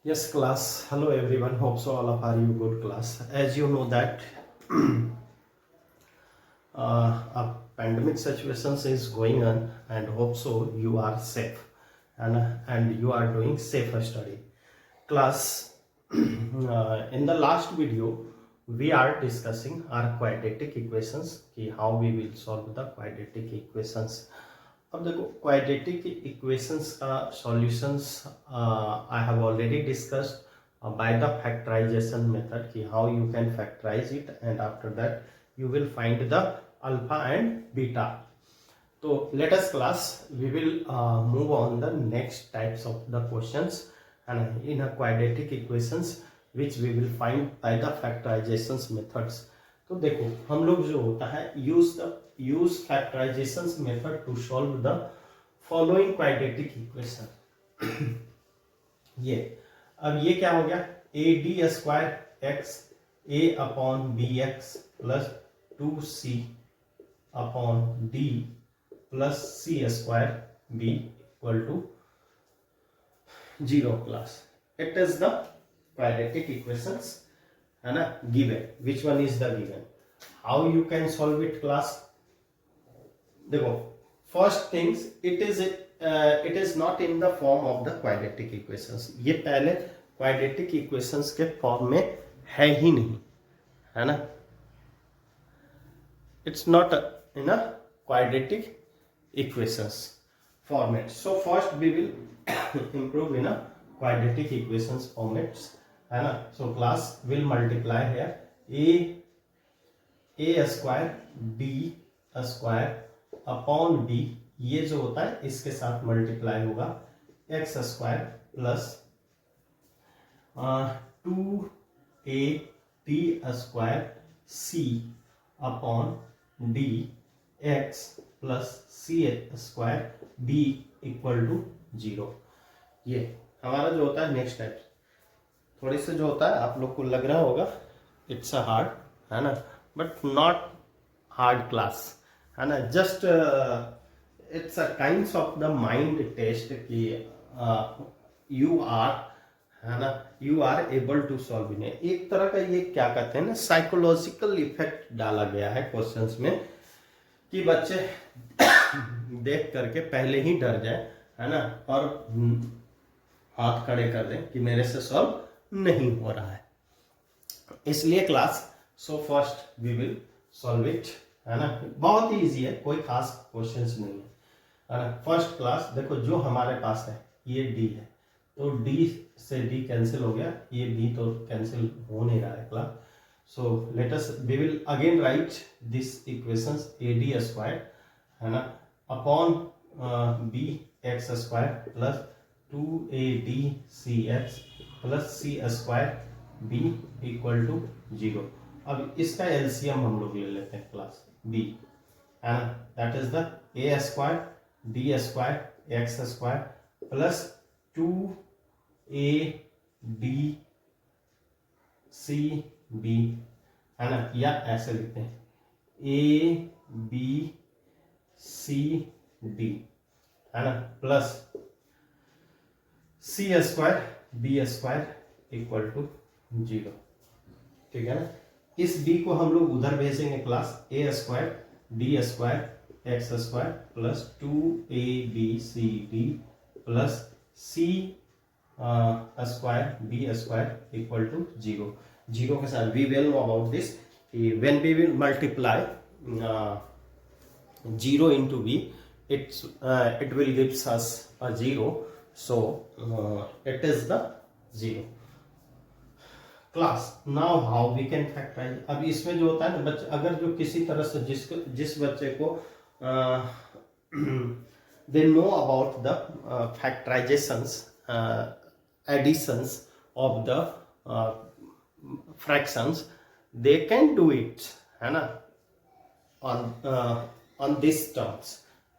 Yes, class. Hello, everyone. Hope so all of are you good class. As you know that a pandemic situations is going on, and hope so you are safe and you are doing safer study. Class. In the last video, we are discussing our quadratic equations. Ki how we will solve the quadratic equations. अब देखो quadratic equations का solutions I have already discussed by the factorization method कि how you can factorize it and after that you will find the alpha and beta. तो let us class we will move on the next types of the questions and in a quadratic equations which we will find by the factorizations methods. तो देखो हम लोग जो होता है use factorizations method to solve the following quadratic equation. ये अब ये क्या हो गया A D square X A upon B X plus 2c upon D plus C square B equal to 0 class. It is the quadratic equations है ना given. Which one is the given? How you can solve it class? देखो first things it is not in the form of the quadratic equations. ये पहले quadratic equations के form में है ही नहीं है ना. It's not in a quadratic equations format. So first we will improve in a quadratic equations formats है ना. So class will multiply here A square B square upon B. ये जो होता है इसके साथ मल्टीप्लाई होगा X square plus 2a D square C upon D x plus C square B equal to 0. ये हमारा जो होता है नेक्स्ट टाइप. थोड़ी से जो होता है आप लोग को लग रहा होगा इट्स अ हार्ड है ना, बट नॉट हार्ड क्लास है ना. Just it's a kinds of the mind test कि यू आर है ना you are able to solve in. एक तरह का ये क्या कहते हैं ना साइकोलॉजिकल इफेक्ट डाला गया है क्वेश्चंस में कि बच्चे देख करके पहले ही डर जाए है ना और हाथ खड़े कर दें कि मेरे से सॉल्व नहीं हो रहा है. इसलिए class so first we will solve it है ना. बहुत ही इजी है, कोई खास क्वेश्चंस नहीं है ना. फर्स्ट क्लास देखो जो हमारे पास है ये डी है तो डी से डी कैंसिल हो गया, ये बी तो कैंसिल हो नहीं रहा है class. So let us we will again write this equations A D square है ना upon B X square plus 2ad cx plus C square B equal to 0. अब इसका एलसीएम हम लोग ले लेते हैं क्लास बी है ना. That is the A square D square X square plus 2ad C B है ना, या ऐसे लिखते हैं ए बी सी डी है ना plus C square B square equal to 0. ठीक है ना. इस बी को हम लोग उधर भेजेंगे class A square D square X square plus 2abcd plus C square B square equal to 0. 0 के साथ we will know about this when we will multiply 0 into b it will gives us a 0. So it is the 0 class. Now how we can factorize. अब इसमें जो होता है ना बच्चे अगर जो किसी तरह से जिस बच्चे को they know about the factorizations additions of the fractions they can do it है ना on this terms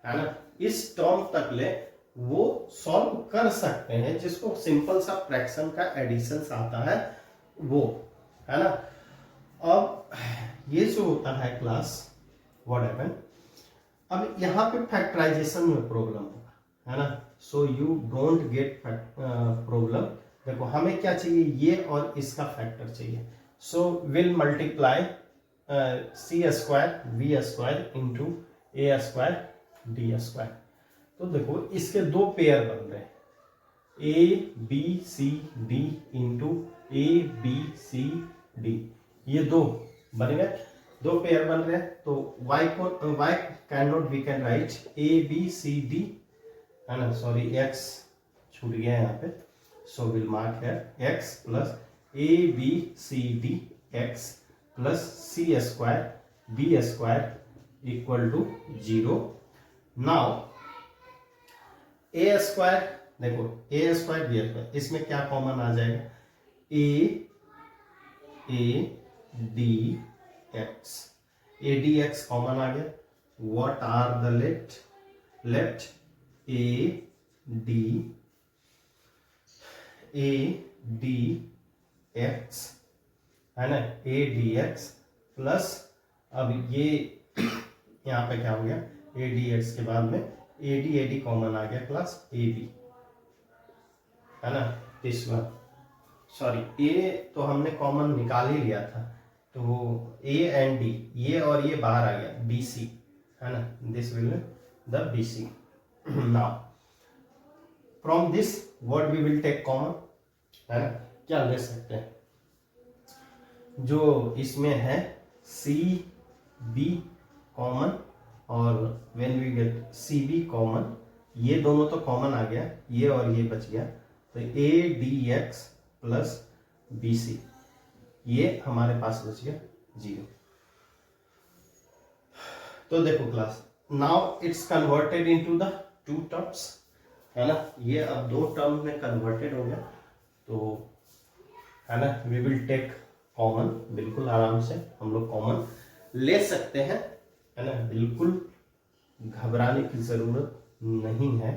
है ना. इस टर्म तक ले वो सॉल्व कर सकते हैं जिसको सिंपल सा फ्रैक्शन का एडिशन आता है वो है ना. अब ये जो होता है क्लास व्हाट हैपन, अब यहाँ पे फैक्टराइजेशन में प्रॉब्लम होगा है ना. So you don't get problem देखो हमें क्या चाहिए, ये और इसका फैक्टर चाहिए। So will multiply C square V square into A square D square. तो देखो इसके दो पेयर बन रहे हैं, A B C D into A B C D, ये दो बन गए, दो पेयर बन रहे हैं। तो y को y can not we can write A B C D, है ना, सॉरी x छूट गया यहाँ पे, सो विल मार्क है x plus A B C D x plus C square B square equal to 0। Now A square, देखो A square B square, इसमें क्या कॉमन आ जाएगा, A D x, A D x common आ गया। What are the left A D x, है ना, ए D x plus, अब ये यहाँ पे क्या हो गया, ए डी एक्स के बाद में ए डी कॉमन आ गया प्लस ए बी, है ना, दिस वन, सॉरी ए तो हमने कॉमन निकाल ही लिया था, तो ए एंड डी, ये और ये बाहर आ गया, बी सी, है ना, this will the B C. Now from this what we will take common, है ना, क्या ले सकते हैं, जो इसमें है सी बी कॉमन, और when we get C B common, ये दोनों तो कॉमन आ गया, ये और ये बच गया, तो A D x plus B C, ये हमारे पास बच गया 0। तो देखो class, now it's converted into the two terms, है ना, ये अब दो टर्म में कन्वर्टेड हो गया, तो है ना, वी विल टेक कॉमन, बिल्कुल आराम से हम लोग कॉमन ले सकते हैं, है ना, बिल्कुल घबराने की जरूरत नहीं है।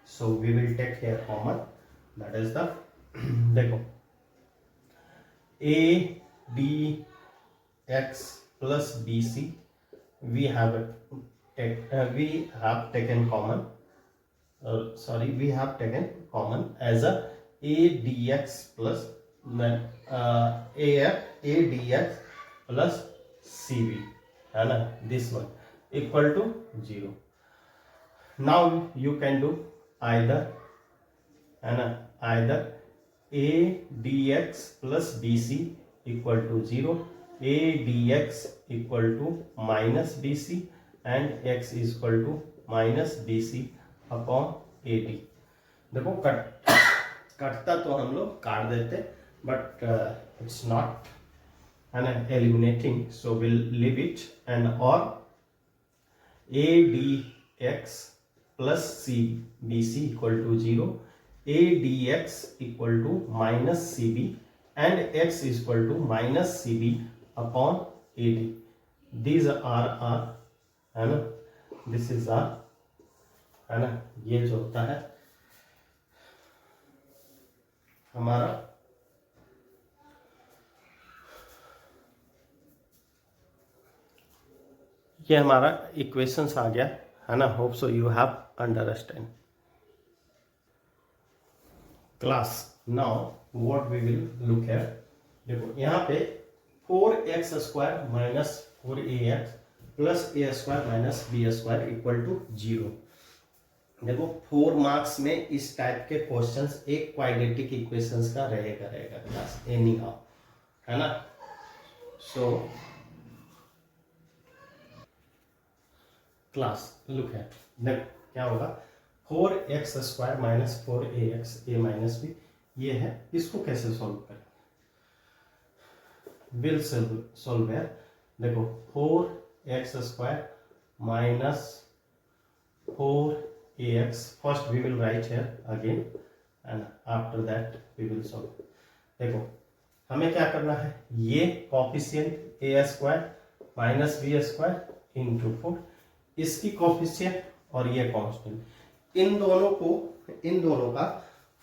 So we will take here common, that is the, देखो A D x plus B C, we have taken common, sorry we have taken common as a dx plus a dx plus cb, है ना, this one equal to 0। now you can do either, है ना, either a dx plus bc equal to 0, a dx equal to minus bc and x is equal to minus bc upon A D. देखो कटता तो हम लोग काट देते, but it's not, है ना, eliminating, so will leave it, and और A D x plus C B C equal to 0, A D x equal to minus C B and x equal to minus C B upon A D, these are, है ना, this is are, है ना, ये जो होता है हमारा ये हमारा इक्वेशंस आ गया, है ना। Hope so you have understand class. Now what we will look here, देखो यहाँ पे 4x square minus 4ax plus A square minus B square equal to 0। देखो 4 मार्क्स में इस टाइप के क्वेश्चंस एक क्वाड्रेटिक इक्वेशंस का रहेगा क्लास, एनी हाउ, है ना। सो क्लास लुक है, देखो क्या होगा, 4x square minus 4ax a minus B, ये है, इसको कैसे सॉल्व करें, विल सॉल्व है। देखो 4x square minus 4ax, first we will write here again and after that we will solve. देखो हमें क्या करना है, ये coefficient a square minus B square into 4, इसकी कोफिशिएंट और ये कांस्टेंट, इन दोनों का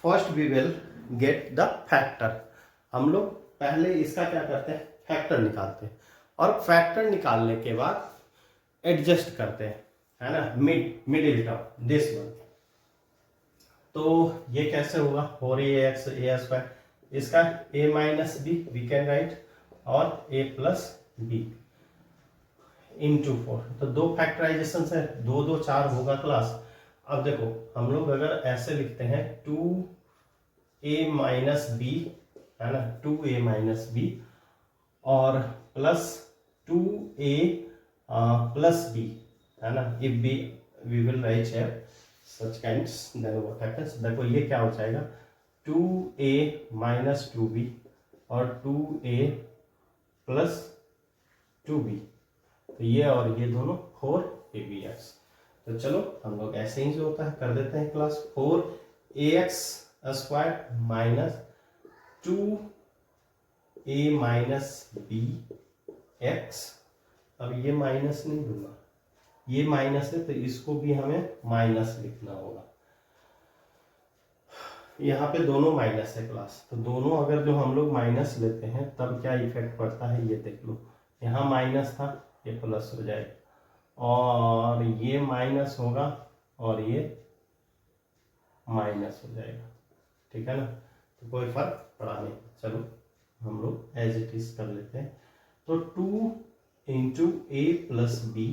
first we will get the factor. हम लोग पहले इसका क्या करते हैं, फैक्टर निकालते हैं, और फैक्टर निकालने के बाद एडजस्ट करते हैं, है ना, मिडिल टर्म दिस वन, तो ये कैसे होगा 4ax a स्क्वायर, इसका a minus B we can write, और a प्लस बी इंटू 4। तो दो फैक्टराइजेशन है, 2 2 4 होगा क्लास। अब देखो हम लोग अगर ऐसे लिखते हैं 2a माइनस बी, है ना, 2a माइनस बी और प्लस 2a प्लस बी, है ना, if B we will write here such kinds, then what happens, देखो ये क्या हो जाएगा 2a माइनस 2b और 2a प्लस 2b, तो ये और ये दोनों 4abx। तो चलो हम लोग ऐसे ही जो होता है कर देते हैं class, 4ax square minus 2a minus B X. अब ये माइनस नहीं दूंगा, ये माइनस है तो इसको भी हमें माइनस लिखना होगा, यहाँ पे दोनों माइनस है क्लास, तो दोनों अगर जो हम लोग माइनस लेते हैं तब क्या इफेक्ट पड़ता है ये देख लो, यहाँ माइनस था ये प्लस हो जाएगा, और ये माइनस होगा और ये माइनस हो जाएगा, ठीक है ना, तो कोई फर्क पड़ा नहीं। चलो हम लोग एज इट इज कर लेते हैं, तो 2 into A plus B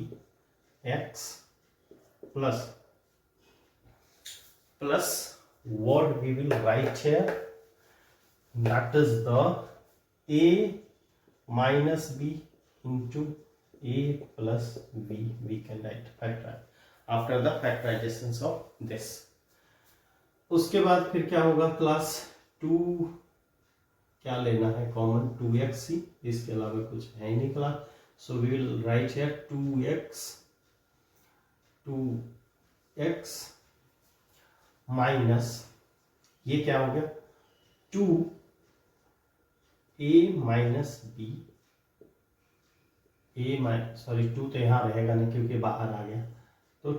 X plus what we will write here, that is the a minus b into a plus b we can write factor after the factorizations of this। उसके बाद फिर क्या होगा class, 2 क्या लेना है common, 2x ही, इसके अलावा कुछ है ही नहीं class, so we will write here 2x minus ये क्या हो गया 2a माइनस बी, सॉरी 2 तो यहां रहेगा नहीं क्योंकि बाहर आ गया, तो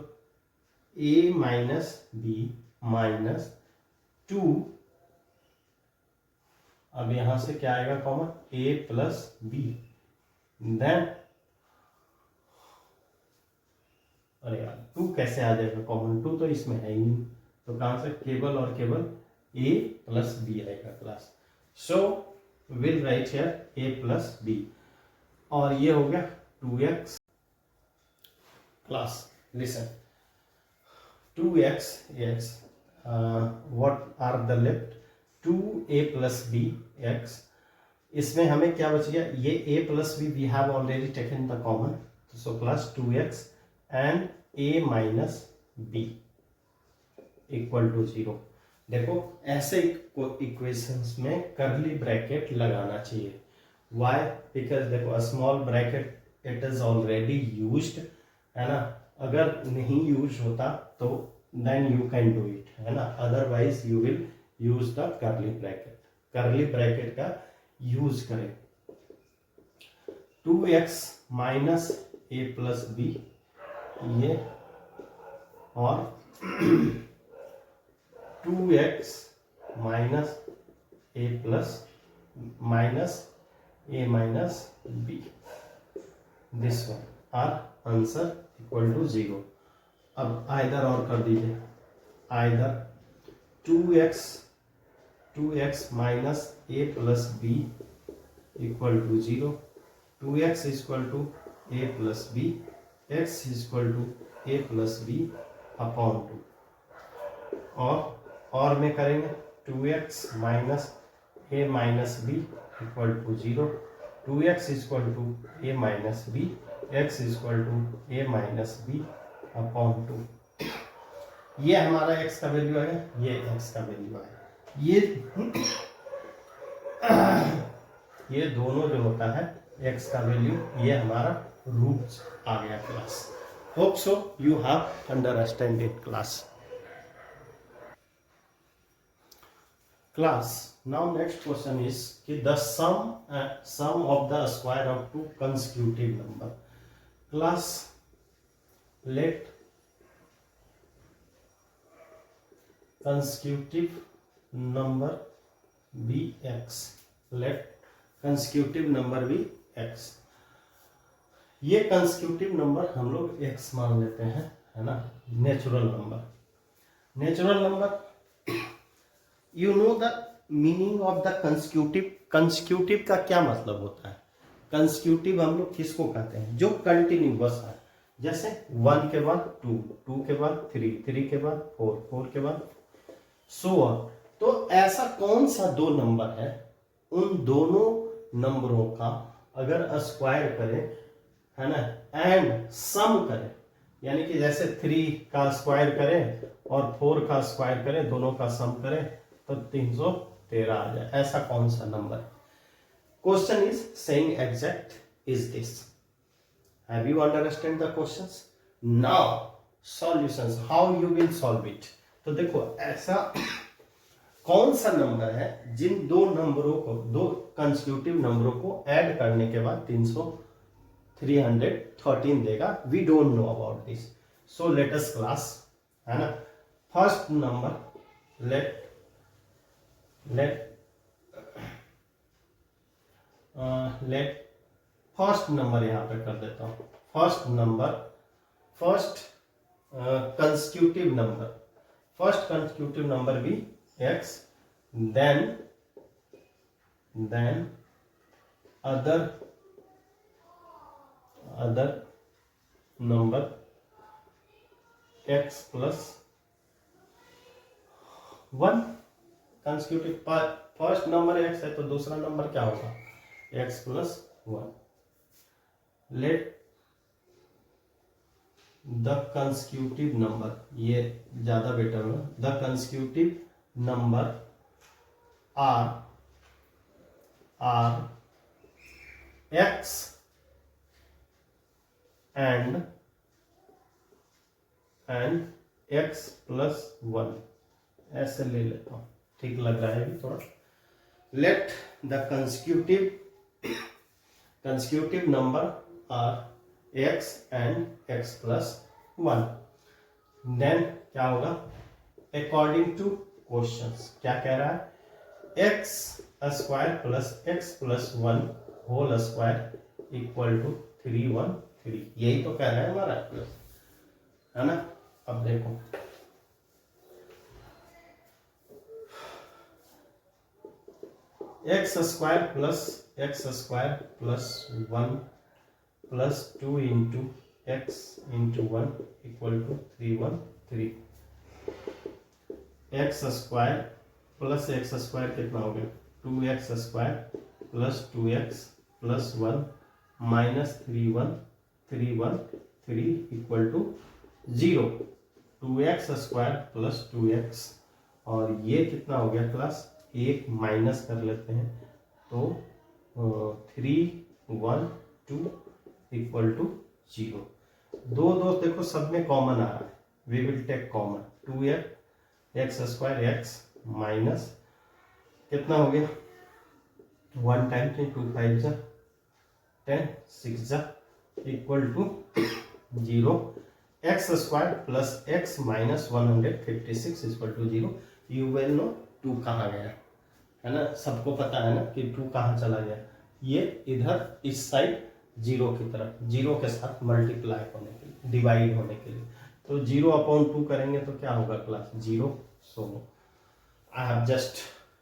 a माइनस बी माइनस 2, अब यहां से क्या आएगा common a plus B, then अरे यार 2 कैसे आ जाएगा कॉमन, 2 तो इसमें है ही नहीं, तो कहां से केवल और केवल a प्लस बी आएगा class, so will write here a plus B, और ये हो गया 2x class, listen 2x what are the left 2a plus B x, इसमें हमें क्या बच गया, ये a plus B we have already taken the common, so plus 2x and a minus B equal to 0। देखो ऐसे इक्वेशंस में curly bracket लगाना चाहिए, व्हाई, बिकॉज देखो small bracket it is already used, है ना, अगर नहीं यूज होता तो then you can do it, है ना, otherwise you will use the curly bracket, curly bracket का यूज करें। 2x minus a plus B, ये और 2x minus a plus minus a minus b, this one are answer equal to 0। अब either और कर दीजिए, either 2x minus a plus b equal to 0, 2x equal to a plus b, x equal to a plus b upon 2, और में करेंगे 2x minus a minus b equal to 0, 2x equal to a minus b, x equal to a minus b upon 2, ये हमारा x का value है, ये x का value है, ये दोनों जो होता है x का वैल्यू, ये हमारा रूट आ गया class. Hope so you have understand it class. Class, now next question is the sum of the square of two consecutive number. Class, let consecutive number be x. Let consecutive number be x. ये consecutive number हम लोग x मान लेते हैं, है ना, natural number. Natural number you know the meaning of the consecutive. Consecutive का क्या मतलब होता है? कंस्क्यूटिव हम लोग किसको कहते हैं? जो कंटिन्यूअस है, जैसे 1 के बाद 2, 2 के बाद 3, 3 के बाद 4, 4 के बाद सो ऑन। तो ऐसा कौन सा दो नंबर है, उन दोनों नंबरों का अगर स्क्वायर करें, है ना, एंड सम करें, यानी कि जैसे 3 का स्क्वायर करें और 4 का स्क्वायर करें, दोनों का सम करें तो 313 आ जाए, ऐसा कौन सा नंबर है? Question is saying exact is this. Have you understand the questions? Now solutions, how you will solve it. तो देखो ऐसा कौन सा नंबर है जिन दो नंबरों को, दो कंस्टिट्यूटिव नंबरों को ऐड करने के बाद 313 देगा? We don't know about this, so let us class, है ना। First number let first number यहां पे कर देता हूं। First number, first constitutive number भी x, then other number x plus 1। Constitutive first number x है तो दूसरा नंबर क्या होगा? x plus 1। Late the constitutive number, ये ज्यादा बेटर होगा, the constitutive number are x and x plus 1, ऐसे ले लेता हूं, ठीक लग रहा है थोड़ा। Let the constitutive number are x and x plus 1, then क्या होगा? अकॉर्डिंग टू क्वेश्चंस क्या कह रहा है? x square plus x plus 1 whole square equal to 313, यही तो कह रहा है हमारा, है ना। अब देखो x square plus 1 plus 2 into x into 1 equal to 313। X square कितना हो गया? 2x square plus 2x plus 1 minus 313 equal to 0। 2x square plus 2x, और ये कितना हो गया क्लास? एक माइनस कर लेते हैं तो 312 इक्वल टू 0। दो देखो सब में कॉमन आ रहा है, we will take common. 2x square x minus कितना हो गया? 1 टाइम 2 5 जा 10 6 जा equal to 0। X square plus x minus 156 equal to 0। You will know 2 कहाँ गया, है ना। सबको पता है ना कि 2 कहाँ चला गया? ये इधर इस साइड 0 की तरफ, 0 के साथ मल्टीप्लाई होने के लिए, डिवाइड होने के लिए, तो 0/2 करेंगे तो क्या होगा class? 0। So I have just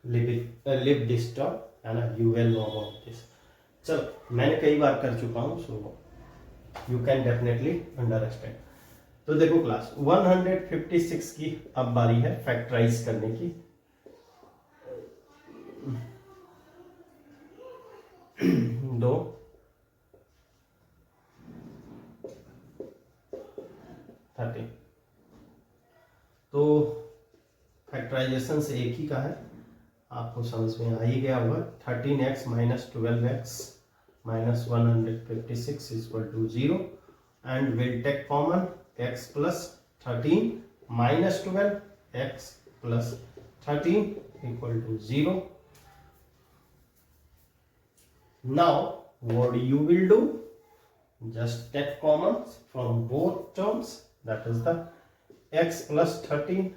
live this term, है ना। You will know about this. चलो मैंने कई बार कर चुका हूँ, so you can definitely understand. तो देखो क्लास 156 की अब बारी है फैक्टराइज करने की। दो 30, तो फैक्टराइजेशन से एक ही का है, आपको समझ में आ ही गया होगा। 13x minus 12x minus 156 equal to 0 and will take common x plus 13 minus 12 x plus 13 equal to 0। Now what you will do, just take common from both terms, that is the x plus 13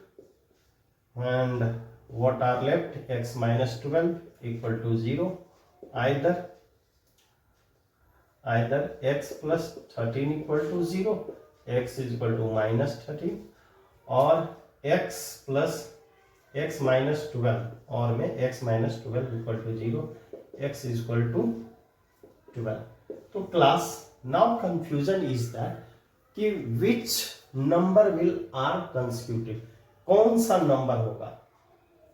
and what are left? X minus 12 equal to 0. Either x plus 13 equal to 0, x is equal to minus 13, or x plus x minus 12 और में x minus 12 equal to 0, x equal to 12। तो class now confusion is that कि which number will are constitutive, कौन सा number होगा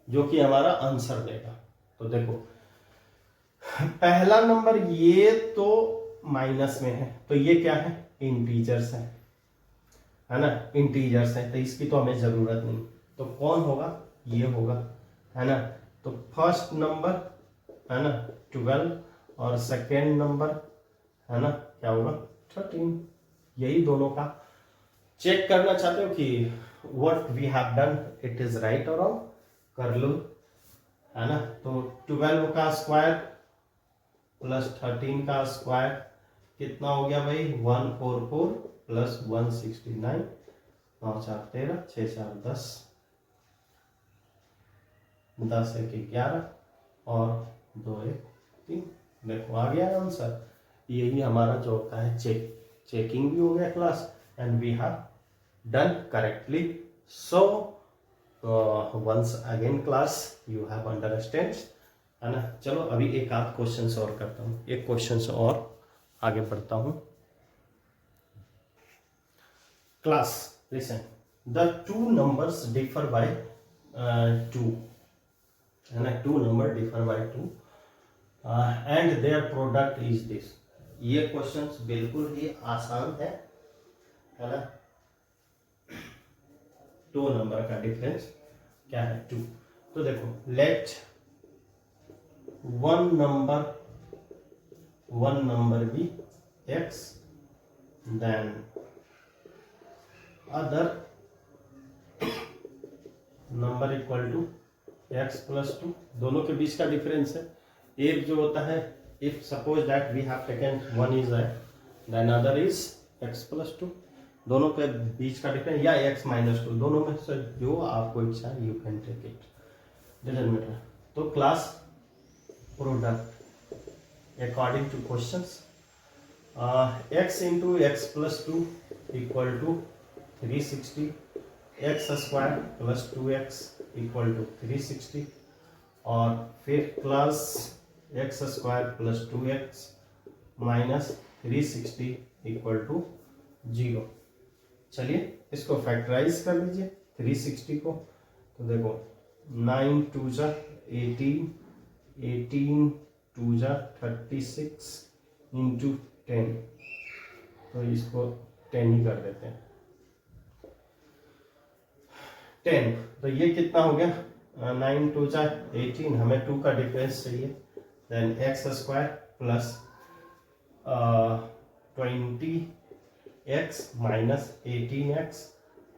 जो कि हमारा आंसर देगा। तो देखो पहला नंबर ये तो माइनस में है, तो ये क्या है, इंटीजर्स है ना, इंटीजर्स है, तो इसकी तो हमें जरूरत नहीं। तो कौन होगा, ये होगा, है ना। तो फर्स्ट नंबर है ना 12 और सेकेंड नंबर है ना क्या होगा 13। यही दोनों का चेक करना चाहते हो कि what we have done it is right और रॉन्ग, कर लो, है ना। तो 12 का स्क्वायर प्लस 13 का स्क्वायर कितना हो गया भाई, 144 प्लस 169, 9 4 13, 6 4 10, 10 1 11 और 2 1 3। देखो आ गया आंसर। यही हमारा जो होता है चेकिंग भी हो गया class, and we have done correctly. So once again class you have understand, है ना। चलो अभी एक आध क्वेश्चन और करता हूँ, एक क्वेश्चन और आगे बढ़ता हूँ। Class listen, the two numbers differ by 2, है ना, two number differ by 2 and their product is this. ये क्वेश्चन बिल्कुल ही आसान है ना। दो नंबर का डिफरेंस क्या है 2। तो देखो let one number be x, then other number equal to x plus 2। दोनों के बीच का डिफरेंस है। एक जो होता है, if suppose that we have taken one is then other is x plus 2, दोनों के बीच का डिफरेंस, या x माइनस 2, दोनों में से जो आपको इच्छा you can take it, doesn't matter. तो class product according to questions, x into x plus 2 equal to 360, x square plus 2x equal to 360, और फिर plus x square plus 2x minus 360 equal to 0। चलिए इसको factorise कर लीजिए 360 को। तो देखो 9 2 जा 18, 18 2 जा 36 इंटू 10, तो इसको 10 ही कर देते हैं 10। तो ये कितना हो गया, 9 2 जा 18, हमें 2 का डिफरेंस चाहिए, then x square plus 20x minus 18x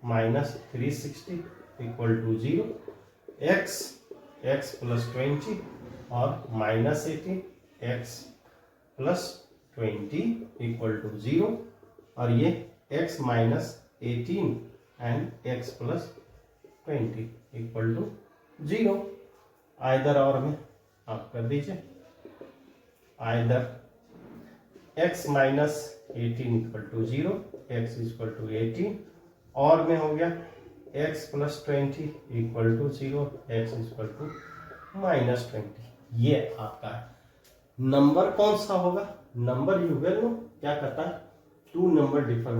minus 360 equal to 0, x plus 20 और minus 18 x plus 20 equal to 0, और ये x minus 18 and x plus 20 equal to 0। Either or में आप कर दीजिए, either x minus 18 equal to 0, x equal to 18, or में हो गया x plus 20 equal to 0, x equal to minus 20। ये आपका है। नंबर कौन सा होगा, नंबर यू विल नो क्या करता है, टू नंबर डिफर।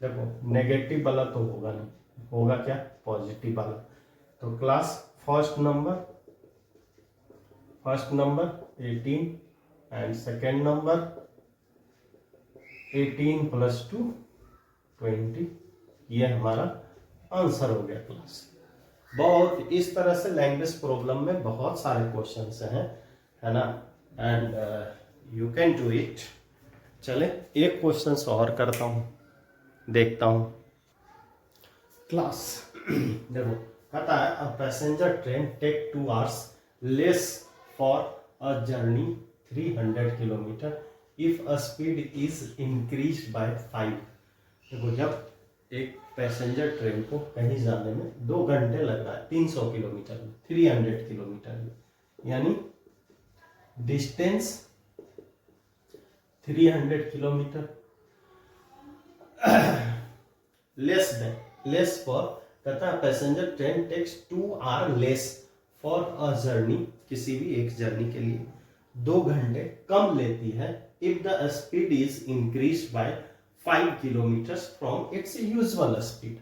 देखो नेगेटिव वाला तो होगा नहीं, होगा क्या पॉजिटिव वाला। तो class first number 18 and second number 18 plus 2 20, ये हमारा आंसर हो गया क्लास। बहुत इस तरह से लैंग्वेज प्रॉब्लम में बहुत सारे क्वेश्चंस हैं, है ना, and you can do it. चले एक क्वेश्चन और करता हूं, देखता हूं। क्लास देखो कहता है a passenger train take 2 hours less for a journey 300 kilometre if a speed is increase by 5। देखो जब एक पैसेंजर ट्रेन को कहीं जाने में 2 घंटे लग रहा है 300 किलोमीटर में, 300 किलोमीटर में, यानी डिस्टेंस 300 किलोमीटर लेस फॉर कहता है passenger train takes 2 hour less for a journey, किसी भी एक जर्नी के लिए 2 घंटे कम लेती है if the speed is increase by 5 kilometre from its usual speed,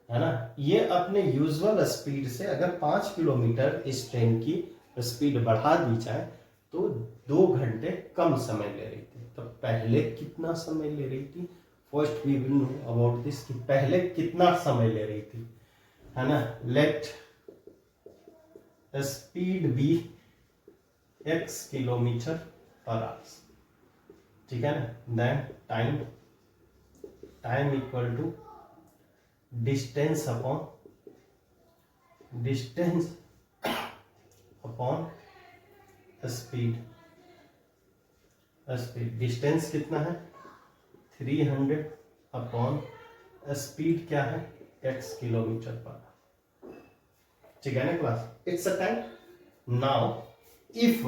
है ना। ये अपने यूजुअल स्पीड से अगर 5 किलोमीटर इस ट्रेन की स्पीड बढ़ा दी जाए तो 2 घंटे कम समय ले रही थी। तो पहले कितना समय ले रही थी, first we will know about this कि पहले कितना समय ले रही थी, है ना। Let speed be x kilometre per hour, ठीक है ना। Then time equal to distance upon speed. Distance कितना है 300 अपॉन स्पीड क्या है x किलोमीटर पर, ठीक है ना class. It's a time. Now if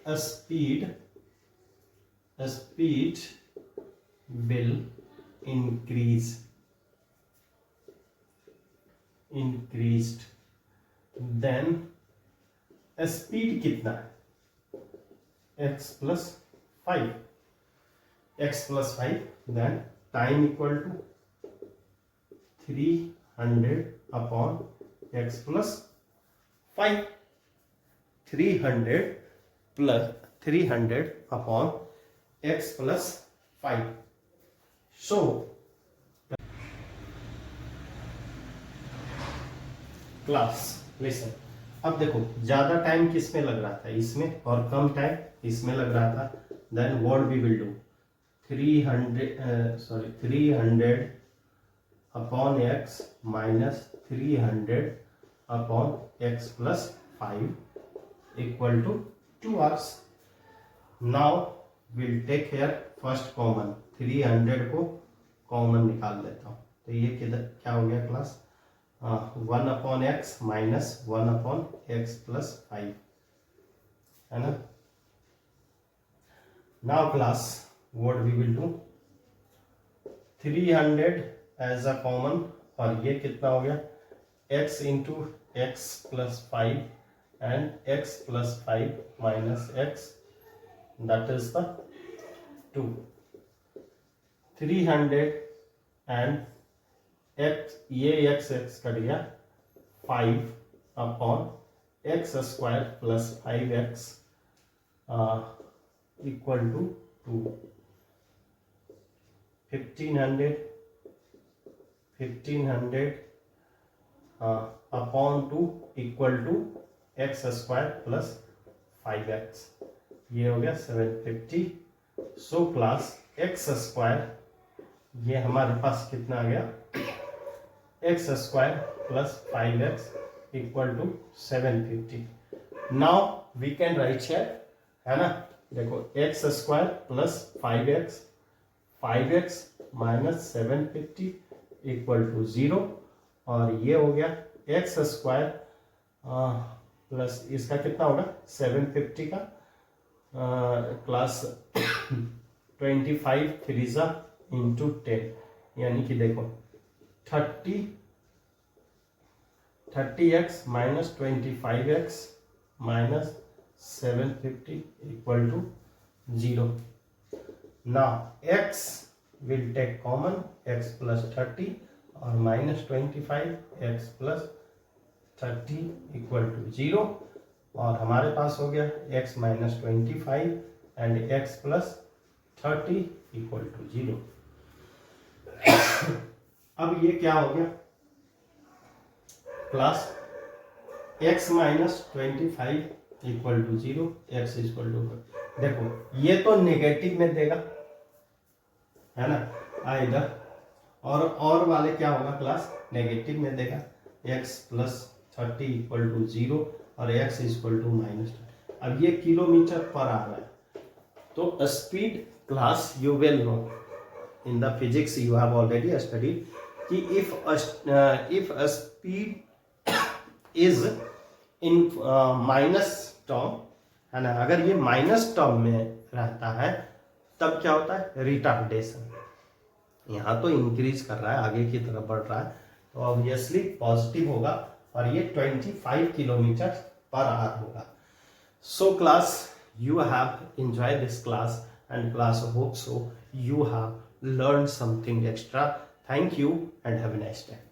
a speed will increased, then speed कितना है x plus 5, then time equal to 300 upon x plus 5, 300 upon x plus 5। So class listen, अब देखो ज्यादा टाइम किस में लग रहा था, इसमें, और कम टाइम इसमें लग रहा था। Then what we will do, 300 upon x minus 300 upon x plus 5 equal to 2 hours. Now will take here first common, 300 को कॉमन निकाल लेता हूँ। तो ये किधर क्या हो गया class, 1 upon x minus 1 upon x plus 5, है ना। Now class what we will do, 300 as a common, और ये कितना हो गया x into x plus 5 and x plus 5 minus x, that is the 2, 300 and x, ये x कट गया 5 upon x square plus 5x equal to 2, 1500 upon 2 equal to x square plus 5x, ये हो गया 750। सो क्लास एक्स स्क्वायर, ये हमारे पास कितना आ गया, x square plus 5x equal to 750। Now we can write here, है ना। देखो x square plus 5x minus 750 equal to 0, और ये हो गया एक्स स्क्वायर प्लस इसका कितना होगा 750 का क्लास 25 3 इंटू 10, यानी कि देखो 30x minus 25x minus 750 equal to 0। Now x will take common, x plus 30 और minus 25 x plus 30 equal to 0, और हमारे पास हो गया x minus 25 and x plus 30 equal to 0। अब ये क्या हो गया class, x minus 25 equal to 0, x equal to, देखो ये तो नेगेटिव में देगा, है ना, आइदर, और वाले क्या होगा क्लास, नेगेटिव में देगा, x प्लस 30 इक्वल टू 0 और x इक्वल टू माइनस। अब ये किलोमीटर पर आ रहा है, तो speed class you will know in the physics you have already studied कि if a speed is in minus term, है ना, अगर ये माइनस टर्म में रहता है तब क्या होता है रिटार्डेशन। यहाँ तो इंक्रीज कर रहा है, आगे की तरफ बढ़ रहा है, तो ऑब्वियसली पॉजिटिव होगा और ये 25 किलोमीटर पर आवर होगा. So class, you have enjoyed this class, and class hope so you have learned something extra. Thank you and have a nice day.